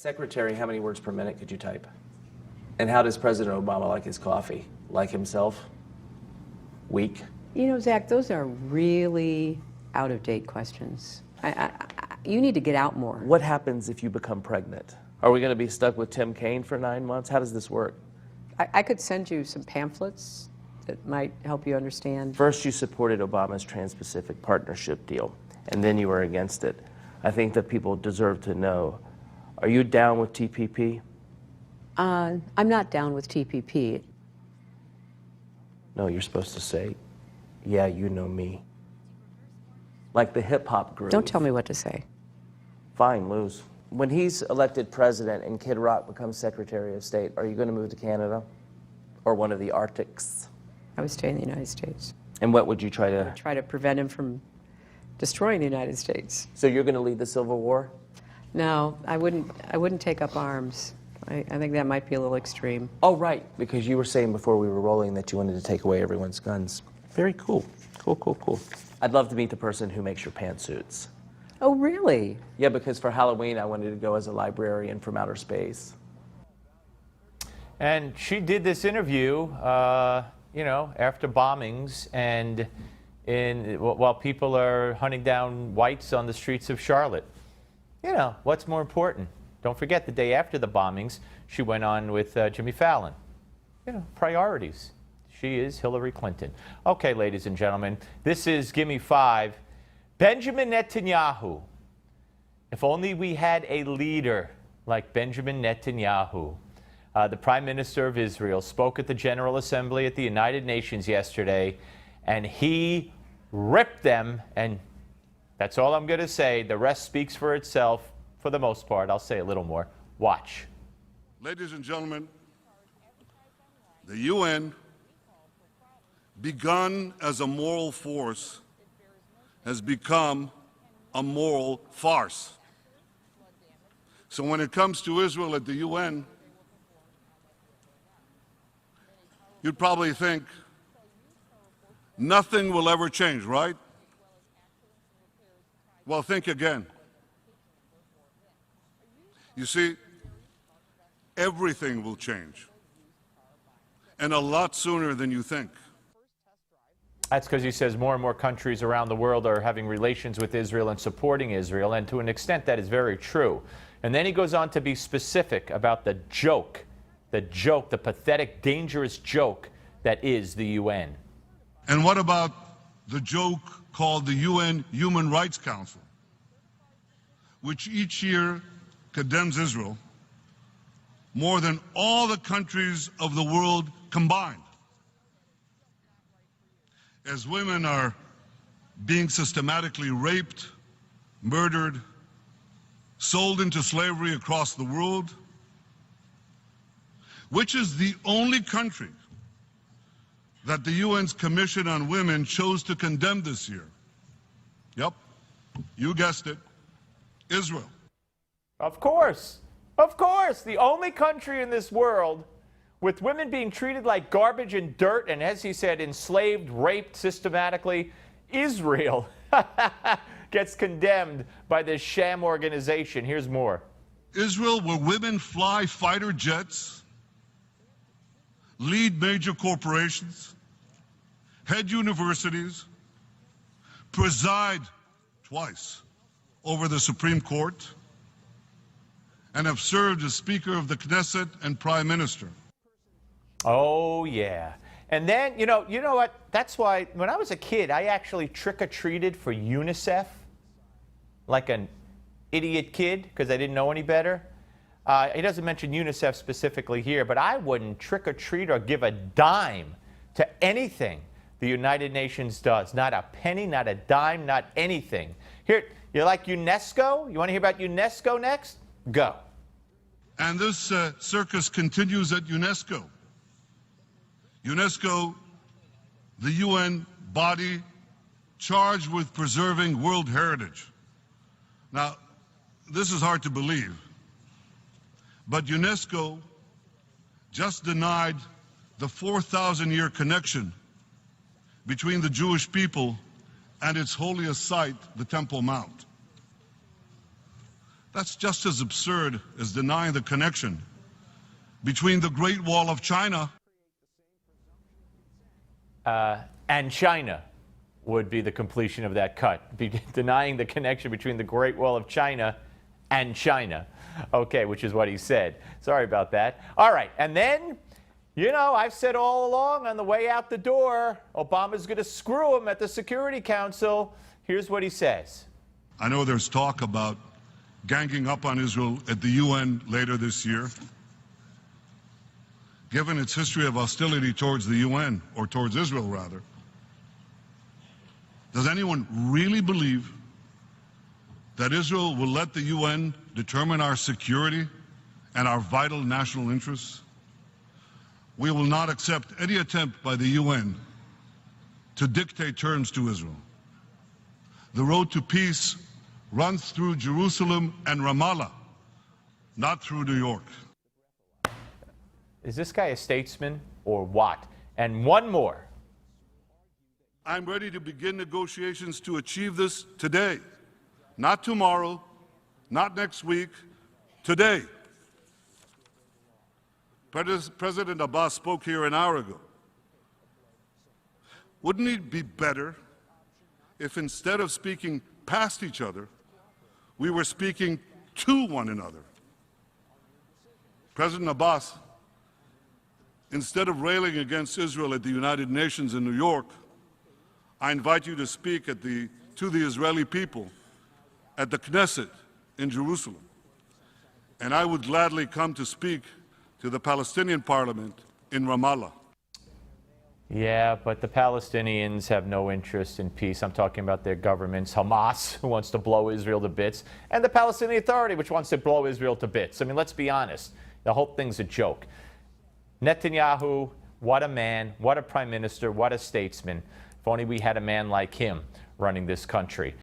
Secretary, how many words per minute could you type? And how does President Obama like his coffee? Like himself? Weak? You know, Zach, those are really out-of-date questions. You need to get out more. What happens if you become pregnant? Are we going to be stuck with Tim Kaine for 9 months? How does this work? I could send you some pamphlets that might help you understand. First, you supported Obama's Trans-Pacific Partnership deal, and then you were against it. I think that people deserve to know. Are you down with TPP? I'm not down with TPP. No, you're supposed to say, yeah, you know me. Like the hip-hop group. Don't tell me what to say. Fine, lose. When he's elected president and Kid Rock becomes Secretary of State, are you going to move to Canada or one of the Arctics? I would stay in the United States. And what would you try to... Try to prevent him from destroying the United States. So you're going to lead the Civil War? No, I wouldn't take up arms. I think that might be a little extreme. Oh, right, because you were saying before we were rolling that you wanted to take away everyone's guns. Very cool. Cool, cool, cool. I'd love to meet the person who makes your pantsuits. Oh, really? Yeah, because for Halloween, I wanted to go as a librarian from outer space. And she did this interview, you know, after bombings and while people are hunting down whites on the streets of Charlotte. You know, what's more important? Don't forget, the day after the bombings, she went on with Jimmy Fallon. You know, priorities. She is Hillary Clinton. Okay, ladies and gentlemen, this is Gimme 5. Benjamin Netanyahu. If only we had a leader like Benjamin Netanyahu. The Prime Minister of Israel spoke at the General Assembly at the United Nations yesterday, and he ripped them, and that's all I'm going to say. The rest speaks for itself for the most part. I'll say a little more. Watch. Ladies and gentlemen, the UN, begun as a moral force, has become a moral farce. So when it comes to Israel at the UN, you'd probably think nothing will ever change, right? Well, think again. You see, everything will change, and a lot sooner than you think. That's because he says more and more countries around the world are having relations with Israel and supporting Israel, and to an extent that is very true. And then he goes on to be specific about the joke, the pathetic, dangerous joke that is the UN. And what about the joke called the UN Human Rights Council, which each year condemns Israel more than all the countries of the world combined? As women are being systematically raped, murdered, sold into slavery across the world, which is the only country that the UN's Commission on Women chose to condemn this year? Yep, you guessed it, Israel. Of course, the only country in this world with women being treated like garbage and dirt and, as he said, enslaved, raped systematically, Israel gets condemned by this sham organization. Here's more. Israel, where women fly fighter jets, lead major corporations, head universities, preside twice over the Supreme Court, and have served as Speaker of the Knesset and Prime Minister. Oh, yeah. And then, you know what? That's why when I was a kid, I actually trick-or-treated for UNICEF, like an idiot kid, because I didn't know any better. He doesn't mention UNICEF specifically here, but I wouldn't trick-or-treat or give a dime to anything the United Nations does. Not a penny, not a dime, not anything. Here, you like UNESCO? You want to hear about UNESCO next? Go. And this circus continues at UNESCO. UNESCO, the UN body charged with preserving world heritage. Now, this is hard to believe, but UNESCO just denied the 4,000-year connection between the Jewish people and its holiest site, the Temple Mount. That's just as absurd as denying the connection between the Great Wall of China and China would be the completion of that cut. Denying the connection between the Great Wall of China and China. Okay, which is what he said. Sorry about that. All right, and then, you know, I've said all along on the way out the door, Obama's going to screw him at the Security Council. Here's what he says. I know there's talk about ganging up on Israel at the UN later this year. Given its history of hostility towards the UN, or towards Israel rather, does anyone really believe that Israel will let the UN determine our security and our vital national interests? We will not accept any attempt by the UN to dictate terms to Israel. The road to peace runs through Jerusalem and Ramallah, not through New York. Is this guy a statesman or what? And one more. I'm ready to begin negotiations to achieve this today. Not tomorrow, not next week, today. President Abbas spoke here an hour ago. Wouldn't it be better if instead of speaking past each other, we were speaking to one another? President Abbas, instead of railing against Israel at the United Nations in New York, I invite you to speak to the Israeli people at the Knesset in Jerusalem. And I would gladly come to speak to the Palestinian parliament in Ramallah. Yeah, but the Palestinians have no interest in peace. I'm talking about their governments, Hamas, who wants to blow Israel to bits, and the Palestinian Authority, which wants to blow Israel to bits. I mean, let's be honest. The whole thing's a joke. Netanyahu, what a man, what a prime minister, what a statesman. If only we had a man like him running this country.